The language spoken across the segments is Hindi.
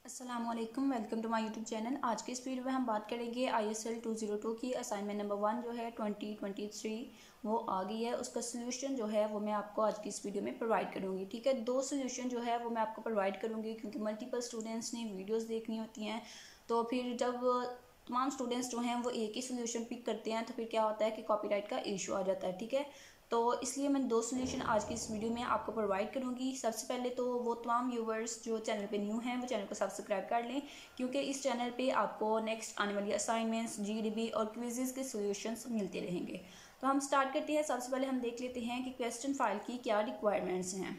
अस्सलामुअलैकुम, welcome to my YouTube channel. आज के इस वीडियो में हम बात करेंगे ISL 202 की असाइनमेंट नंबर 1 जो है 2023 वो आ गई है। उसका सोल्यूशन जो है वो मैं आपको आज की इस वीडियो में प्रोवाइड करूँगी। ठीक है, 2 सोल्यूशन जो है वो मैं आपको प्रोवाइड करूँगी क्योंकि मल्टीपल स्टूडेंट्स ने वीडियोज़ देखनी होती हैं। तो फिर जब तमाम स्टूडेंट्स जो हैं वो एक ही सोल्यूशन पिक करते हैं तो फिर क्या होता है कि कॉपीराइट का इशू आ जाता है। ठीक है, तो इसलिए मैं 2 सोल्यूशन आज की इस वीडियो में आपको प्रोवाइड करूंगी। सबसे पहले तो वो तमाम व्यूवर्स जो चैनल पे न्यू हैं वो चैनल को सब्सक्राइब कर लें क्योंकि इस चैनल पे आपको नेक्स्ट आने वाली असाइनमेंट्स, GDB और क्विजेस के सॉल्यूशंस मिलते रहेंगे। तो हम स्टार्ट करते हैं। सबसे पहले हम देख लेते हैं कि क्वेश्चन फाइल की क्या रिक्वायरमेंट्स हैं।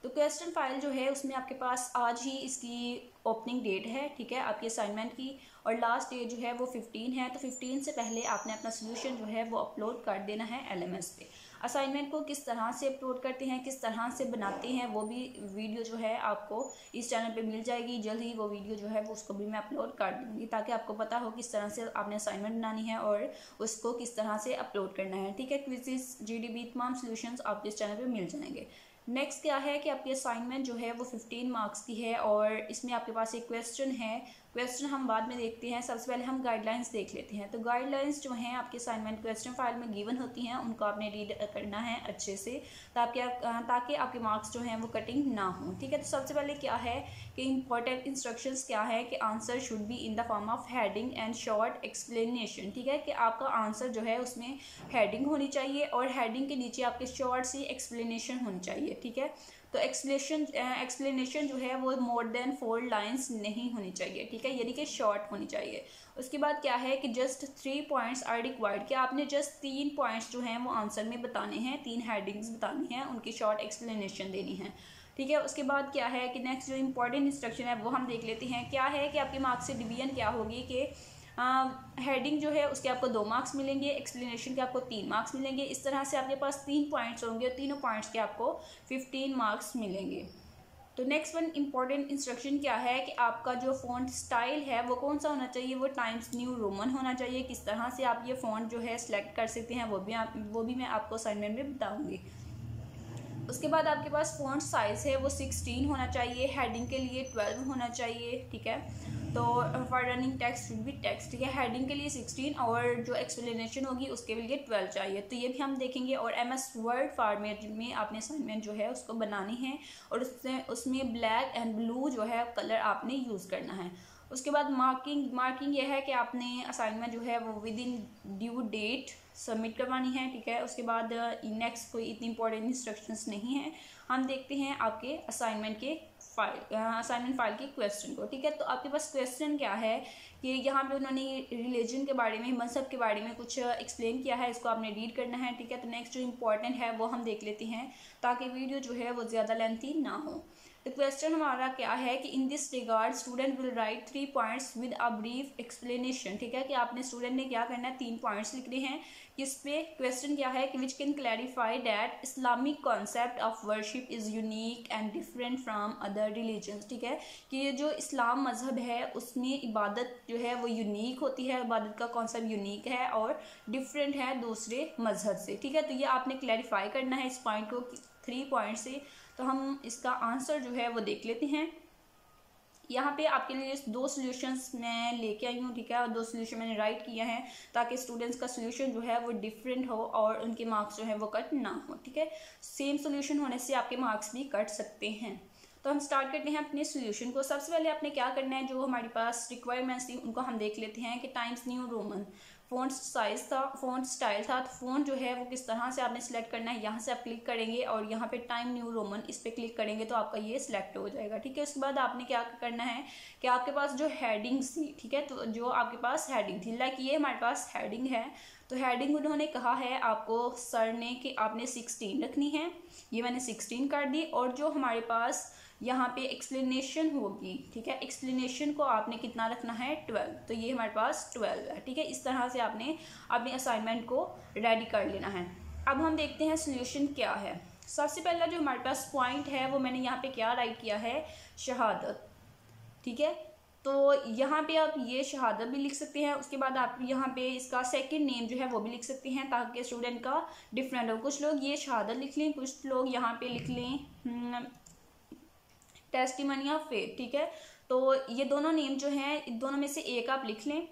तो क्वेश्चन फाइल जो है उसमें आपके पास आज ही इसकी ओपनिंग डेट है। ठीक है, आपकी असाइनमेंट की, और लास्ट डेट जो है वो 15 है। तो 15 से पहले आपने अपना सोल्यूशन जो है वो अपलोड कर देना है LMS पे। असाइनमेंट को किस तरह से अपलोड करते हैं, किस तरह से बनाते हैं, वो भी वीडियो जो है आपको इस चैनल पे मिल जाएगी। जल्द ही वो वीडियो जो है वो उसको भी मैं अपलोड कर दूँगी ताकि आपको पता हो किस तरह से आपने असाइनमेंट बनानी है और उसको किस तरह से अपलोड करना है। ठीक है, क्विज़ेस, GDB तमाम सोल्यूशंस आपके इस चैनल पर मिल जाएंगे। नेक्स्ट क्या है कि आपकी असाइनमेंट जो है वो 15 मार्क्स की है और इसमें आपके पास एक क्वेश्चन है। क्वेश्चन हम बाद में देखते हैं, सबसे पहले हम गाइडलाइंस देख लेते हैं। तो गाइडलाइंस जो हैं आपके असाइनमेंट क्वेश्चन फाइल में गिवन होती हैं, उनको आपने रीड करना है अच्छे से ताकि आपके मार्क्स जो हैं वो कटिंग ना हो। ठीक है, तो सबसे पहले क्या है कि इंपॉर्टेंट इंस्ट्रक्शंस क्या है कि answer should be in the form of heading and short explanation. ठीक है, कि आपका आंसर जो है उसमें हेडिंग होनी चाहिए और हेडिंग के नीचे आपके शॉर्ट सी एक्सप्लेनेशन होनी चाहिए। ठीक है, तो एक्सप्लेनेशन जो है वो मोर देन 4 लाइंस नहीं होनी चाहिए। ठीक है, यानी कि शॉर्ट होनी चाहिए। उसके बाद क्या है कि जस्ट 3 पॉइंट्स आर रिक्वायर्ड, कि आपने जस्ट 3 पॉइंट्स जो हैं वो आंसर में बताने हैं, 3 हेडिंग्स बतानी हैं, उनकी शॉर्ट एक्सप्लेनेशन देनी है। ठीक है, उसके बाद क्या है कि नेक्स्ट जो इंपॉर्टेंट इंस्ट्रक्शन है वो हम देख लेते हैं। क्या है कि आपके मार्क्स से डिवीजन क्या होगी कि हेडिंग जो है उसके आपको 2 मार्क्स मिलेंगे, एक्सप्लेनेशन के आपको 3 मार्क्स मिलेंगे। इस तरह से आपके पास 3 पॉइंट्स होंगे और तीनों पॉइंट्स के आपको 15 मार्क्स मिलेंगे। तो नेक्स्ट वन इंपॉर्टेंट इंस्ट्रक्शन क्या है कि आपका जो फ़ॉन्ट स्टाइल है वो कौन सा होना चाहिए, वो टाइम्स न्यू रोमन होना चाहिए। किस तरह से आप ये फ़ॉन्ट जो है सिलेक्ट कर सकते हैं वो भी मैं आपको असाइनमेंट में बताऊँगी। उसके बाद आपके पास फ़ॉन्ट साइज़ है वो 16 होना चाहिए, हेडिंग के लिए 12 होना चाहिए। ठीक है, तो for running text should be text. ठीक है, हेडिंग के लिए 16 और जो एक्सप्लेनेशन होगी उसके लिए 12 चाहिए। तो ये भी हम देखेंगे। और MS वर्ड फॉर्मेट में आपने असाइनमेंट जो है उसको बनानी है और उसमें ब्लैक एंड ब्लू जो है कलर आपने यूज़ करना है। उसके बाद मार्किंग यह है कि आपने असाइनमेंट जो है वो within due date submit करवानी है। ठीक है, उसके बाद नेक्स्ट कोई इतनी इंपॉर्टेंट इंस्ट्रक्शंस नहीं है। हम देखते हैं आपके असाइनमेंट फाइल के क्वेश्चन को। ठीक है, तो आपके पास क्वेश्चन क्या है कि यहाँ पे उन्होंने रिलीजन के बारे में, मजहब के बारे में कुछ एक्सप्लेन किया है, इसको आपने रीड करना है। ठीक है, तो नेक्स्ट जो इंपॉर्टेंट है वो हम देख लेते हैं ताकि वीडियो जो है वो ज़्यादा लेंथी ना हो। तो क्वेश्चन हमारा क्या है कि in this regard student will write 3 points with a brief explanation. ठीक है, कि आपने स्टूडेंट ने क्या करना है, 3 पॉइंट्स लिखने हैं। किस पे क्वेश्चन क्या है कि which can clarify that Islamic concept of worship is unique and different from other religions. ठीक है, कि ये जो इस्लाम मज़हब है उसमें इबादत जो है वो यूनिक होती है, इबादत का कॉन्सेप्ट यूनिक है और डिफरेंट है दूसरे मज़हब से। ठीक है, तो ये आपने क्लैरिफाई करना है इस पॉइंट को 3 पॉइंट से। तो हम इसका आंसर जो है वो देख लेते हैं। यहाँ पे आपके लिए 2 सॉल्यूशंस मैं लेके आई हूँ। ठीक है, और 2 सॉल्यूशन मैंने राइट किया है ताकि स्टूडेंट्स का सॉल्यूशन जो है वो डिफरेंट हो और उनके मार्क्स जो है वो कट ना हो। ठीक है, सेम सॉल्यूशन होने से आपके मार्क्स भी कट सकते हैं। तो हम स्टार्ट करते हैं अपने सॉल्यूशन को। सबसे पहले आपने क्या करना है, जो हमारे पास रिक्वायरमेंट्स थी उनको हम देख लेते हैं कि times new Roman font size था, फ़ॉन्ट स्टाइल था। तो फ़ॉन्ट जो है वो किस तरह से आपने सेलेक्ट करना है, यहाँ से आप क्लिक करेंगे और यहाँ पे टाइम न्यू रोमन इस पर क्लिक करेंगे तो आपका ये सिलेक्ट हो जाएगा। ठीक है, उसके बाद आपने क्या करना है कि आपके पास जो हेडिंग्स थी, ठीक है, तो जो आपके पास हेडिंग थी, लाइक ये हमारे पास हेडिंग है। तो हेडिंग उन्होंने कहा है आपको सर ने कि आपने 16 रखनी है, ये मैंने 16 कर दी। और जो हमारे पास यहाँ पे एक्सप्लेनेशन होगी, ठीक है, एक्सप्लेनेशन को आपने कितना रखना है, 12। तो ये हमारे पास 12 है। ठीक है, इस तरह से आपने अपने असाइनमेंट को रेडी कर लेना है। अब हम देखते हैं सोल्यूशन क्या है। सबसे पहला जो हमारे पास पॉइंट है वो मैंने यहाँ पे क्या राइट किया है, शहादत। ठीक है, तो यहाँ पे आप ये शहादत भी लिख सकते हैं। उसके बाद आप यहाँ पे इसका सेकंड नेम जो है वो भी लिख सकते हैं ताकि स्टूडेंट का डिफरेंट हो। कुछ लोग ये शहादत लिख लें, कुछ लोग यहाँ पे लिख लें टेस्टिमनी ऑफ फेथ। ठीक है, तो ये दोनों नेम जो हैं, इन दोनों में से एक आप लिख लें,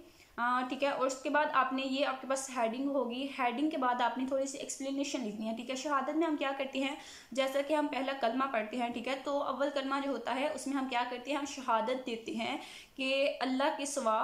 ठीक है। और उसके बाद आपने ये आपके पास हेडिंग होगी, हेडिंग के बाद आपने थोड़ी सी एक्सप्लेनेशन लिखनी है, ठीक है। शहादत में हम क्या करते हैं, जैसा कि हम पहला कलमा पढ़ते हैं, ठीक है, तो अव्वल कलमा जो होता है उसमें हम क्या करते हैं, हम शहादत देते हैं कि अल्लाह के सिवा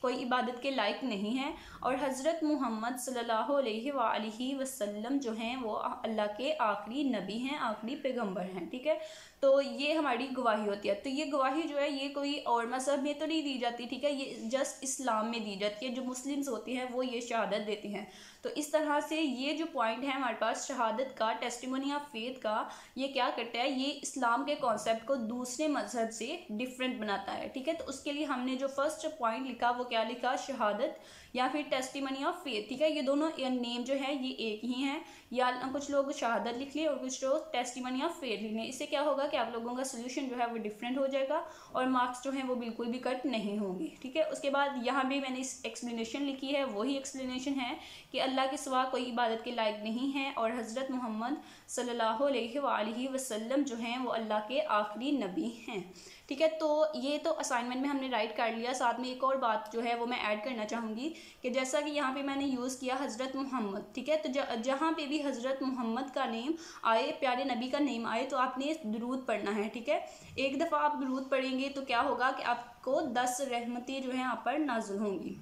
कोई इबादत के लायक नहीं है और हज़रत मोहम्मद सल्लल्लाहु अलैहि वसल्लम जो हैं वो अल्लाह के आखिरी नबी हैं, आखिरी पैगंबर हैं, ठीक है। तो ये हमारी गवाही होती है। तो ये गवाही जो है ये कोई और मज़हब में तो नहीं दी जाती, ठीक है, ये जस्ट इस्लाम में दी जाती है। जो मुस्लिम्स होते हैं वो ये शहादत देते हैं। तो इस तरह से ये जो पॉइंट है हमारे पास शहादत का, टेस्टिमोनी ऑफ फेथ का, ये क्या करता है, ये इस्लाम के कॉन्सेप्ट को दूसरे मजहब से डिफरेंट बनाता है, ठीक है। तो उसके लिए हमने जो फर्स्ट पॉइंट लिखा वो क्या लिखा, शहादत या फिर टेस्टिमनी ऑफ फेथ, ठीक है। ये दोनों नेम जो है ये एक ही हैं, या कुछ लोग शहादत लिख लिए और कुछ लोग टेस्टिमनी ऑफ फेथ लिख लें। इससे क्या होगा कि आप लोगों का सोल्यूशन जो है वो डिफरेंट हो जाएगा और मार्क्स जो हैं वो बिल्कुल भी कट नहीं होंगे, ठीक है। उसके बाद यहाँ भी मैंने इस एक्सप्लेनेशन लिखी है, वही एक्सप्लेनेशन है कि अल्लाह के सिवा कोई इबादत के लायक नहीं है और हज़रत मोहम्मद सल्लल्लाहु अलैहि वसल्लम जो हैं वो अल्लाह के आखिरी नबी हैं, ठीक है। तो ये तो असाइनमेंट में हमने राइट कर लिया। साथ में एक और बात जो है वो मैं ऐड करना चाहूँगी कि जैसा कि यहाँ पे मैंने यूज़ किया हज़रत मोहम्मद, ठीक है। तो जहाँ पे भी हज़रत मोहम्मद का नेम आए, प्यारे नबी का नेम आए, तो आपने दुरूद पढ़ना है, ठीक है। एक दफ़ा आप दुरूद पढ़ेंगे तो क्या होगा कि आपको 10 रहमतें जो हैं आप पर नाज़िल होंगी।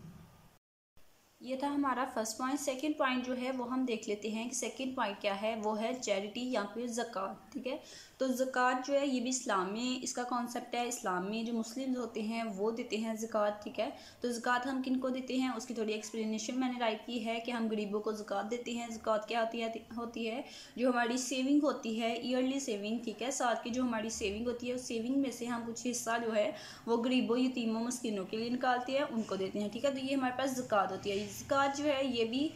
ये था हमारा फर्स्ट पॉइंट। सेकंड पॉइंट जो है वो हम देख लेते हैं कि सेकंड पॉइंट क्या है, वो है चैरिटी या फिर ज़कात, ठीक है। तो ज़कात जो है ये भी इस्लाम में इसका कॉन्सेप्ट है। इस्लाम में जो मुस्लिम्स होते हैं वो देते हैं ज़कात, ठीक है। तो ज़कात हम किन को देते हैं उसकी थोड़ी एक्सप्लेनेशन मैंने राइट की है कि हम गरीबों को ज़कात देते हैं। ज़कात क्या होती है जो हमारी सेविंग होती है, ईयरली सेविंग, ठीक है। साथ की जो हमारी सेविंग होती है उस सेविंग में से हम कुछ हिस्सा जो है वो गरीबों, यतीमों, मस्किनों के लिए निकालते हैं, उनको देते हैं, ठीक है। तो ये हमारे पास ज़कात होती है। ज़कात जो है ये भी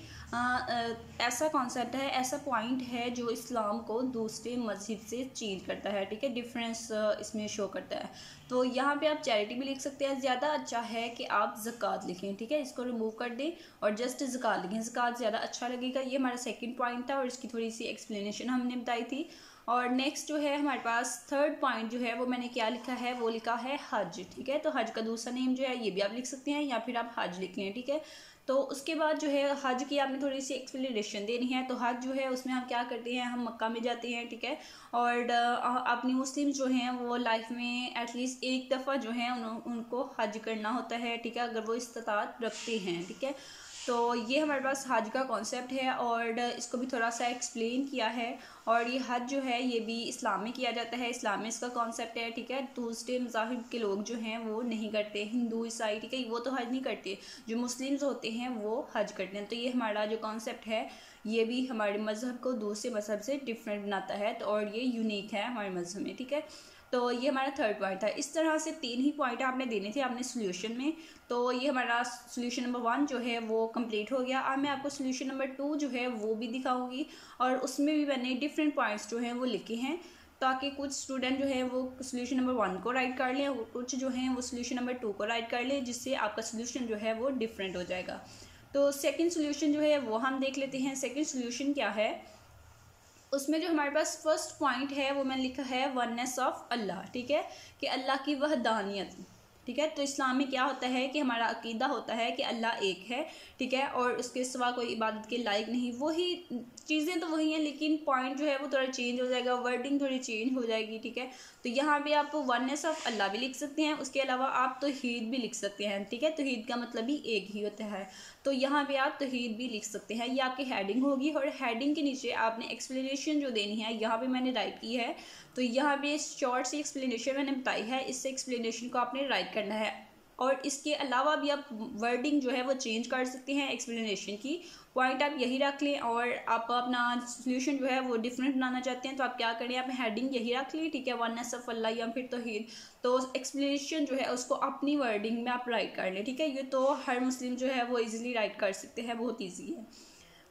ऐसा कॉन्सेप्ट है, ऐसा पॉइंट है जो इस्लाम को दूसरे मज़हब से चेंज करता है, ठीक है, डिफरेंस इसमें शो करता है। तो यहाँ पे आप चैरिटी भी लिख सकते हैं, ज़्यादा अच्छा है कि आप ज़कात लिखें, ठीक है। इसको रिमूव कर दें और जस्ट ज़कात लिखें, ज़कात ज़्यादा अच्छा लगेगा। ये हमारा सेकंड पॉइंट था और इसकी थोड़ी सी एक्सप्लेनेशन हमने बताई थी। और नेक्स्ट जो है हमारे पास थर्ड पॉइंट जो है वो मैंने क्या लिखा है, वो लिखा है हज, ठीक है। तो हज का दूसरा नेम जो है ये भी आप लिख सकते हैं या फिर आप हज लिख लें, ठीक है। तो उसके बाद जो है हज की आपने थोड़ी सी एक्सप्लेनेशन देनी है। तो हज जो है उसमें हम क्या करते हैं, हम मक्का में जाते हैं, ठीक है। और अपनी मुस्लिम जो हैं वो लाइफ में एटलीस्ट एक दफ़ा जो है उनको हज करना होता है, ठीक है, अगर वो इस्तात रखते हैं, ठीक है। तो ये हमारे पास हज का कॉन्सेप्ट है और इसको भी थोड़ा सा एक्सप्लेन किया है। और ये हज जो है ये भी इस्लाम में किया जाता है, इस्लाम में इसका कॉन्सेप्ट है, ठीक है। दूसरे मज़ाहिब के लोग जो हैं वो नहीं करते, हिंदू, ईसाई, ठीक है, वो तो हज नहीं करते, जो मुस्लिम्स होते हैं वो हज करते हैं। तो ये हमारा जो कॉन्सेप्ट है ये भी हमारे मज़हब को दूसरे मज़हब से डिफरेंट बनाता है, तो और ये यूनिक है हमारे मज़हब में, ठीक है। तो ये हमारा थर्ड पॉइंट था। इस तरह से 3 ही पॉइंट आपने देने थे आपने सोल्यूशन में। तो ये हमारा सोल्यूशन नंबर 1 जो है वो कंप्लीट हो गया। अब मैं आपको सोल्यूशन नंबर 2 जो है वो भी दिखाऊंगी और उसमें भी मैंने डिफरेंट पॉइंट्स जो हैं वो लिखे हैं ताकि कुछ स्टूडेंट जो है वो सोल्यूशन नंबर 1 को राइट कर लें और कुछ जो हैं वो सोल्यूशन नंबर 2 को राइट कर लें, जिससे आपका सोल्यूशन जो है वो डिफरेंट हो जाएगा। तो सेकेंड सोल्यूशन जो है वो हम देख लेते हैं। सेकेंड सोल्यूशन क्या है, उसमें जो हमारे पास फर्स्ट पॉइंट है वो मैंने लिखा है वननेस ऑफ अल्लाह, ठीक है, कि अल्लाह की वहदानियत, ठीक है। तो इस्लाम में क्या होता है कि हमारा अकीदा होता है कि अल्लाह एक है, ठीक है, और उसके सिवा कोई इबादत के लायक नहीं। वही चीज़ें तो वही हैं लेकिन पॉइंट जो है वो थोड़ा चेंज हो जाएगा, वर्डिंग थोड़ी चेंज हो जाएगी, ठीक है। तो यहाँ पे आप वननेस ऑफ अल्लाह भी लिख सकते हैं, उसके अलावा आप तौहीद भी लिख सकते हैं, ठीक है। तौहीद का मतलब ही एक ही होता है, तो यहाँ पे आप तौहीद भी लिख सकते हैं। ये आपकी हेडिंग होगी और हेडिंग के नीचे आपने एक्सप्लेनेशन जो देनी है यहाँ पे मैंने राइट की है। तो यहाँ पे शॉर्ट सी एक्सप्लेनेशन मैंने बताई है, इससे एक्सप्लेनेशन को आपने राइट करना है और इसके अलावा भी आप वर्डिंग जो है वो चेंज कर सकते हैं एक्सप्लेनेशन की। पॉइंट आप यही रख लें और आप अपना सोल्यूशन जो है वो डिफरेंट बनाना चाहते हैं तो आप क्या करें, आप हेडिंग यही रख लें, ठीक है, वननेस ऑफ अल्लाह या फिर तौहीद। तो एक्सप्लेनेशन जो है उसको अपनी वर्डिंग में आप राइट कर लें, ठीक है। ये तो हर मुस्लिम जो है वो ईजिली राइट कर सकते हैं, बहुत ईजी है।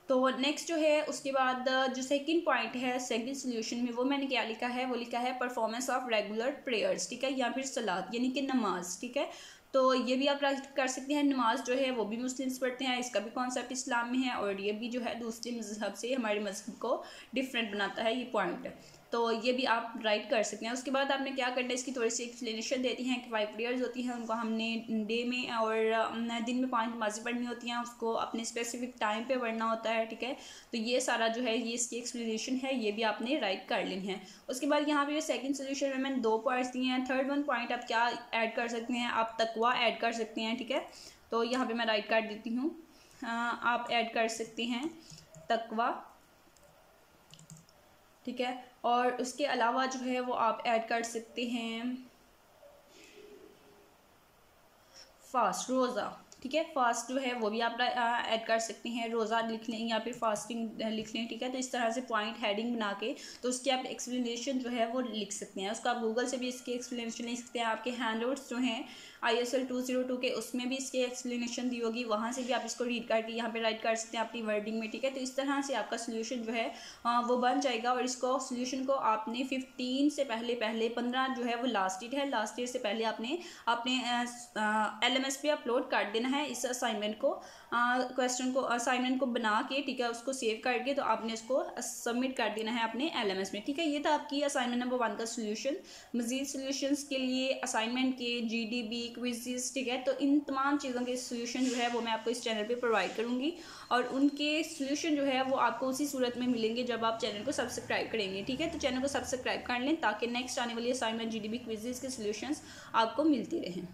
तो नेक्स्ट जो है उसके बाद जो सेकंड पॉइंट है सेकंड सोल्यूशन में वो मैंने क्या लिखा है, वो लिखा है परफॉर्मेंस ऑफ रेगुलर प्रेयर्स, ठीक है, या फिर सलात यानी कि नमाज, ठीक है। तो ये भी आप राइट कर सकते हैं। नमाज जो है वो भी मुस्लिम्स पढ़ते हैं, इसका भी कॉन्सेप्ट इस्लाम में है, और ये भी जो है दूसरे मजहब से हमारे मजहब को डिफरेंट बनाता है ये पॉइंट। तो ये भी आप राइट कर सकते हैं। उसके बाद आपने क्या करना है, इसकी थोड़ी सी एक्सप्लेनेशन देती हैं कि 5 प्रेयर्स होती हैं, उनको हमने डे में और दिन में 5 नमाज़ें पढ़नी होती हैं, उसको अपने स्पेसिफिक टाइम पे पढ़ना होता है, ठीक है। तो ये सारा जो है ये इसकी एक्सप्लेनेशन है, ये भी आपने राइट कर लेनी है। उसके बाद यहाँ पे सेकंड सोल्यूशन में मैंने 2 पॉइंट्स दिए हैं। थर्ड वन पॉइंट आप क्या ऐड कर सकते हैं, आप तकवा ऐड कर सकते हैं, ठीक है। तो यहाँ पे मैं राइट कर देती हूँ, आप ऐड कर सकते हैं तकवा, ठीक है। और उसके अलावा जो है वो आप ऐड कर सकते हैं फास्ट, रोज़ा, ठीक है। फास्ट जो है वो भी आप ऐड कर सकते हैं, रोज़ा लिख लें या फिर फास्टिंग लिख लें, ठीक है। तो इस तरह से पॉइंट हेडिंग बना के तो उसकी आप एक्सप्लेनेशन जो है वो लिख सकते हैं। उसको आप गूगल से भी इसकी एक्सप्लेनेशन लिख सकते हैं। आपके हैंडआउट्स जो हैं ISL 202 के उसमें भी इसकी एक्सप्लेनेशन दी होगी, वहाँ से भी आप इसको रीड करके यहाँ पे राइट कर सकते हैं अपनी वर्डिंग में, ठीक है। तो इस तरह से आपका सोल्यूशन जो है वो बन जाएगा। और इसको सोल्यूशन को आपने 15 से पहले 15 जो है वो लास्ट डेट है, लास्ट डेट से पहले आपने अपने LMS पे अपलोड कर देना है इस असाइनमेंट को, क्वेश्चन को, असाइनमेंट को बना के, ठीक है, उसको सेव करके तो आपने उसको सबमिट कर देना है अपने LMS में, ठीक है। ये था आपकी असाइनमेंट नंबर 1 का सोल्यूशन। मजीद सोल्यूशंस के लिए असाइनमेंट के GDB क्विज़ेस, ठीक है, तो इन तमाम चीज़ों के सोल्यूशन जो है वो मैं आपको इस चैनल पे प्रोवाइड करूँगी, और उनके सोल्यूशन जो है वो आपको उसी सूरत में मिलेंगे जब आप चैनल को सब्सक्राइब करेंगे, ठीक है। तो चैनल को सब्सक्राइब कर लें ताकि नेक्स्ट आने वाली असाइनमेंट GDB क्विज़ेस के सोल्यूशंस आपको मिलती रहें।